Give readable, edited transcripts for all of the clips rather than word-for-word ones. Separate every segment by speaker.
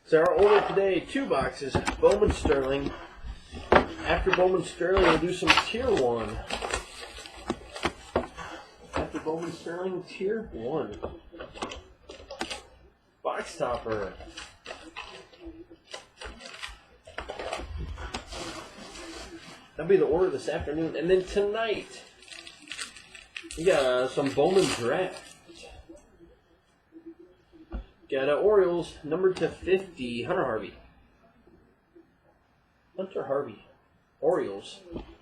Speaker 1: So our order today, 2 boxes, Bowman Sterling. After Bowman Sterling, we'll do some Tier 1. After Bowman Sterling, Tier 1. Box topper. That'll be the order this afternoon. And then tonight, we got some Bowman Draft. Got Orioles, numbered to 50, Hunter Harvey. Hunter Harvey. Orioles,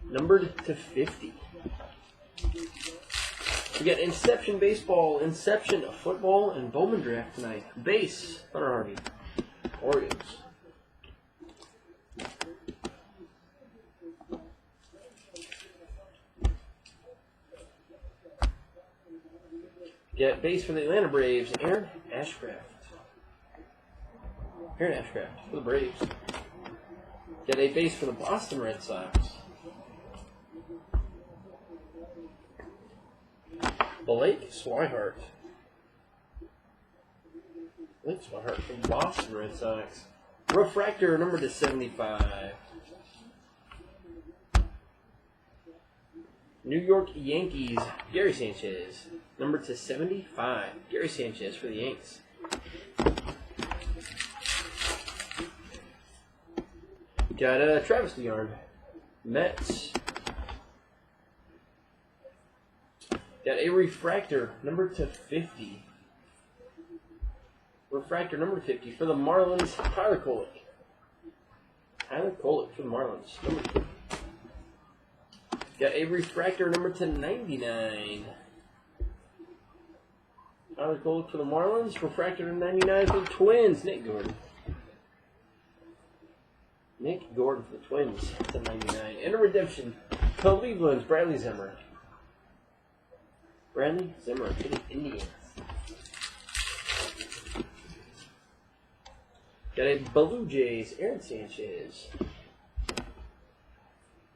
Speaker 1: numbered to 50. We got Inception Baseball, Inception Football, and Bowman Draft tonight. Base, Hunter Harvey. Orioles. Got base for the Atlanta Braves, Aaron Ashcraft. Aaron Ashcraft for the Braves. Got a base for the Boston Red Sox. Blake Swihart. Blake Swihart from Boston Red Sox. Refractor, number to 75. New York Yankees, Gary Sanchez. Number to 75. Gary Sanchez for the Yanks. Got Travis DeYarn. Mets. Got a refractor, number to 50. Refractor, number 50 for the Marlins, Tyler Kolek. Tyler Kolek for the Marlins, number 50. Got a refractor, number to 99. Tyler Kolek for the Marlins, refractor to 99 for the Twins, Nick Gordon. Nick Gordon for the Twins to 99. And a redemption, Cleveland's Bradley Zimmer. Bradley Zimmer for the Indians. Got a Blue Jays, Aaron Sanchez.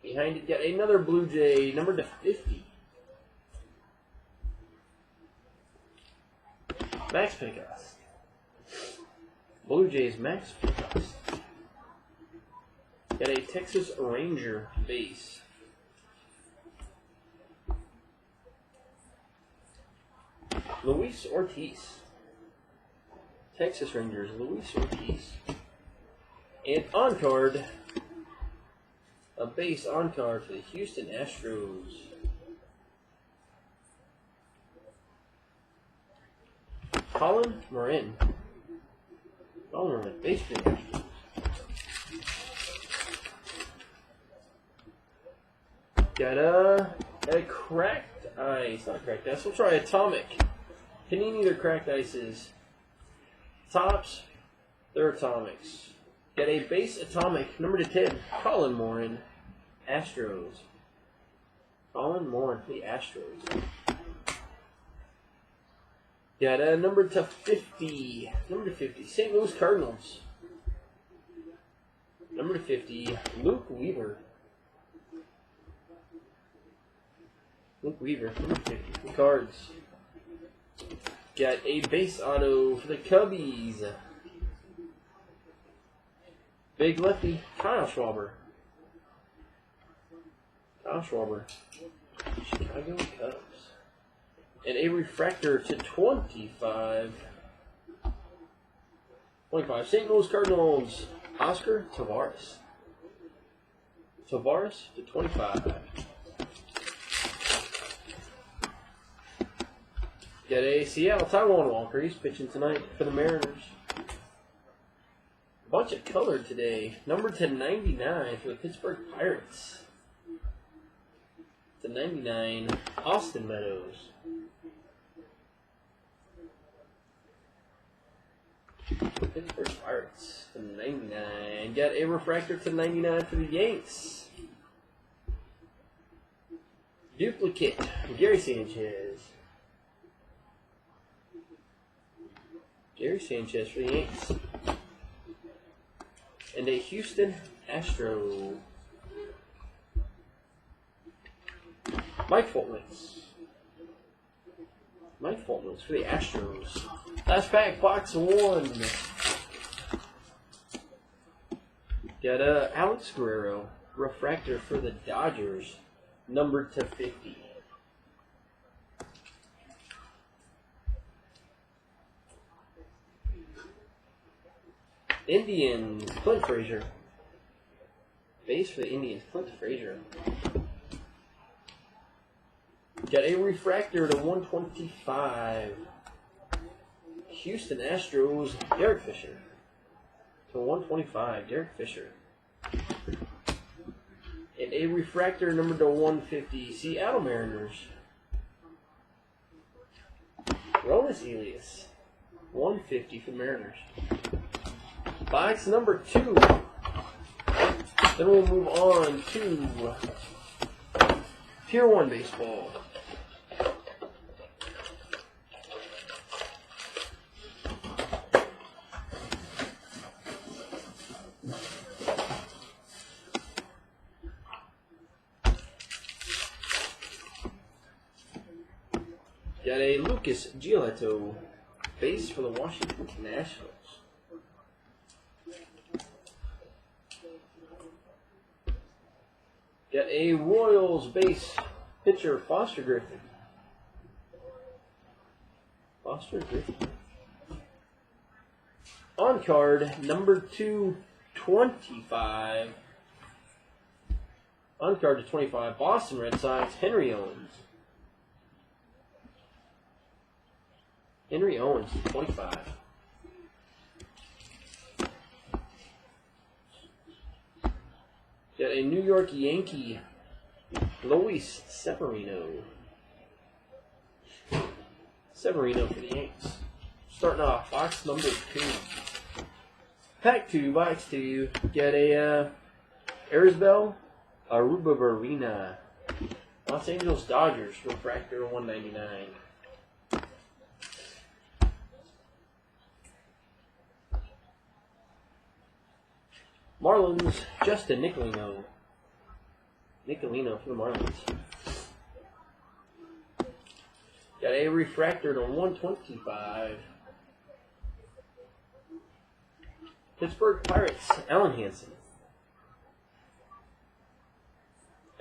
Speaker 1: Behind it, got another Blue Jay, number to 50. Max Pickoss. Blue Jays, Max Pickoss. Got a Texas Ranger base. Luis Ortiz. Texas Rangers, Luis Ortiz. And on card, a base on card for the Houston Astros. Colin Morin. Colin Morin, base for the Astros. Got a cracked ice, not cracked ice. We'll try Atomic. Panini, they're cracked ices. Tops, they're Atomics. Got a base Atomic, number to 10, Colin Morin, Astros. Colin Morin for the Astros. Got a number to 50, St. Louis Cardinals. Number to 50, Luke Weaver. Luke Weaver, number 50, the Cards. Got a base auto for the Cubbies. Big lefty, Kyle Schwarber. Kyle Schwarber, Chicago Cubs. And a refractor to 25. 25, St. Louis Cardinals, Oscar Taveras. Taveras to 25. Got a Seattle Taiwan Walker. He's pitching tonight for the Mariners. Bunch of color today. Number to 99 for the Pittsburgh Pirates. To 99, Austin Meadows. Pittsburgh Pirates to 99. Got a refractor to 99 for the Yanks. Duplicate, Gary Sanchez. Gary Sanchez for the Yanks. And a Houston Astro. Mike Fultz. Mike Fultz for the Astros. Last pack, box 1. Got Alex Guerrero, refractor for the Dodgers, numbered to 50. Indians, Clint Frazier. Base for the Indians, Clint Frazier. Got a refractor to 125. Houston Astros, Derek Fisher. To 125, Derek Fisher. And a refractor number to 150, Seattle Mariners. Ronis Elias, 150 for the Mariners. Box number 2. Then we'll move on to Tier 1 baseball. Got a Lucas Giolito, base for the Washington Nationals. Got a Royals base pitcher, Foster Griffin. On card, number 225. On card to 25, Boston Red Sox, Henry Owens. Henry Owens, 25. Got a New York Yankee, Luis Severino. Severino for the Yanks. Starting off, box number 2. Pack 2, box 2. Got a Arizbel Arubabarina. Los Angeles Dodgers, refractor 199. Marlins, Justin Nicolino. Nicolino for the Marlins. Got a refractor to 125. Pittsburgh Pirates, Alan Hansen.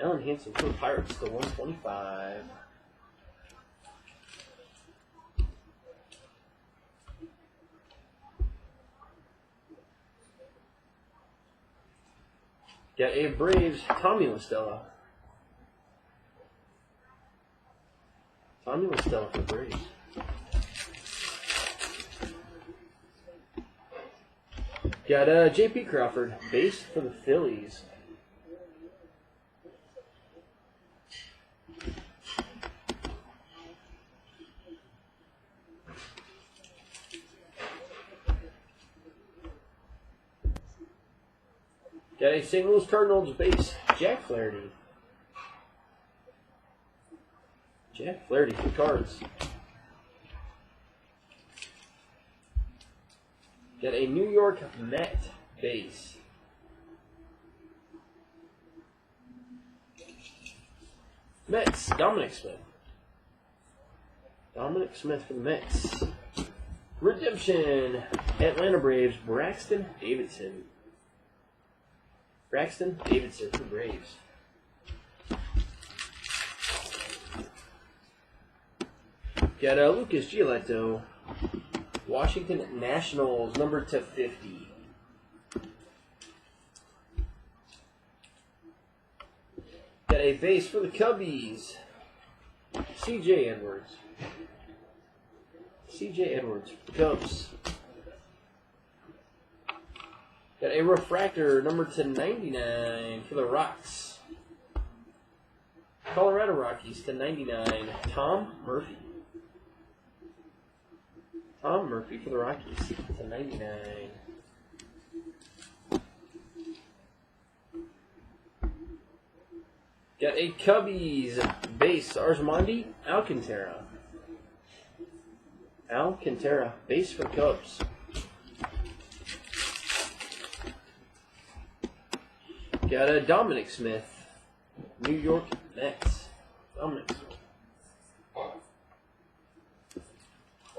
Speaker 1: Alan Hansen for the Pirates to 125. Got a Braves, Tommy La Stella. Tommy La Stella for the Braves. Got a J.P. Crawford, base for the Phillies. Got a St. Louis Cardinals base, Jack Flaherty. Jack Flaherty for the Cards. Got a New York Met base. Mets, Dominic Smith. Dominic Smith for the Mets. Redemption, Atlanta Braves, Braxton Davidson. Braxton Davidson for the Braves. Got Lucas Giolito, Washington Nationals, number to 50. Got a base for the Cubbies, C.J. Edwards. C.J. Edwards for the Cubs. Got a refractor, number to 99 for the Rocks. Colorado Rockies to 99, Tom Murphy. Tom Murphy for the Rockies to 99. Got a Cubbies base, Arzmandi Alcantara. Alcantara, base for the Cubs. Got a Dominic Smith, New York Mets. Dominic Smith.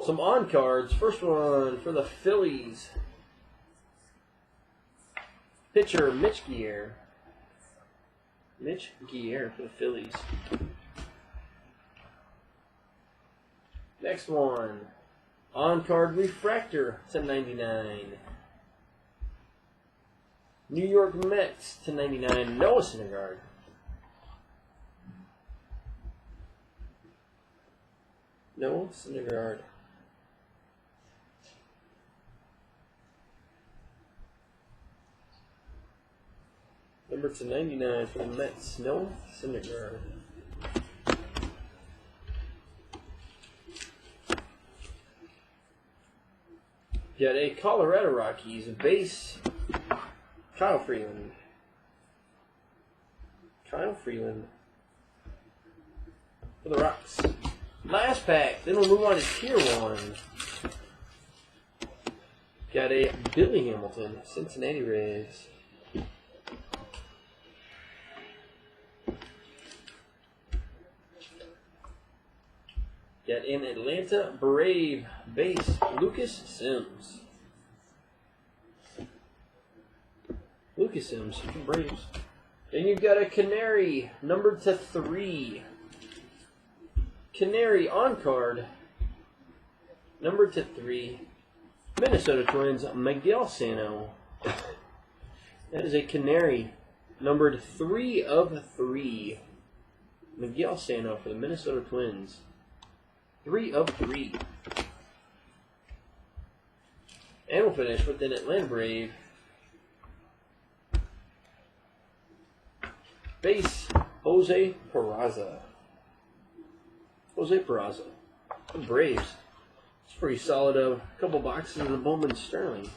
Speaker 1: Some on cards. First one for the Phillies. Pitcher, Mitch Gier. Mitch Gier for the Phillies. Next one. On-card refractor /99. New York Mets /99. Noah Syndergaard. Noah Syndergaard. Number /99 for the Mets. Noah Syndergaard. Got a Colorado Rockies base. Kyle Freeland. Kyle Freeland for the Rocks. Last pack. Then we'll move on to Tier 1. Got a Billy Hamilton, Cincinnati Reds. Got an Atlanta Brave base, Lucas Sims. Lucas Sims from Braves. Then you've got a Canary, numbered /3. Canary on card, numbered /3. Minnesota Twins, Miguel Sano. That is a Canary, numbered 3 of 3. Miguel Sano for the Minnesota Twins. 3 of 3. And we'll finish with an Atlanta Brave base, Jose Peraza. Jose Peraza. The Braves. It's pretty solid. A couple boxes of the Bowman Sterling.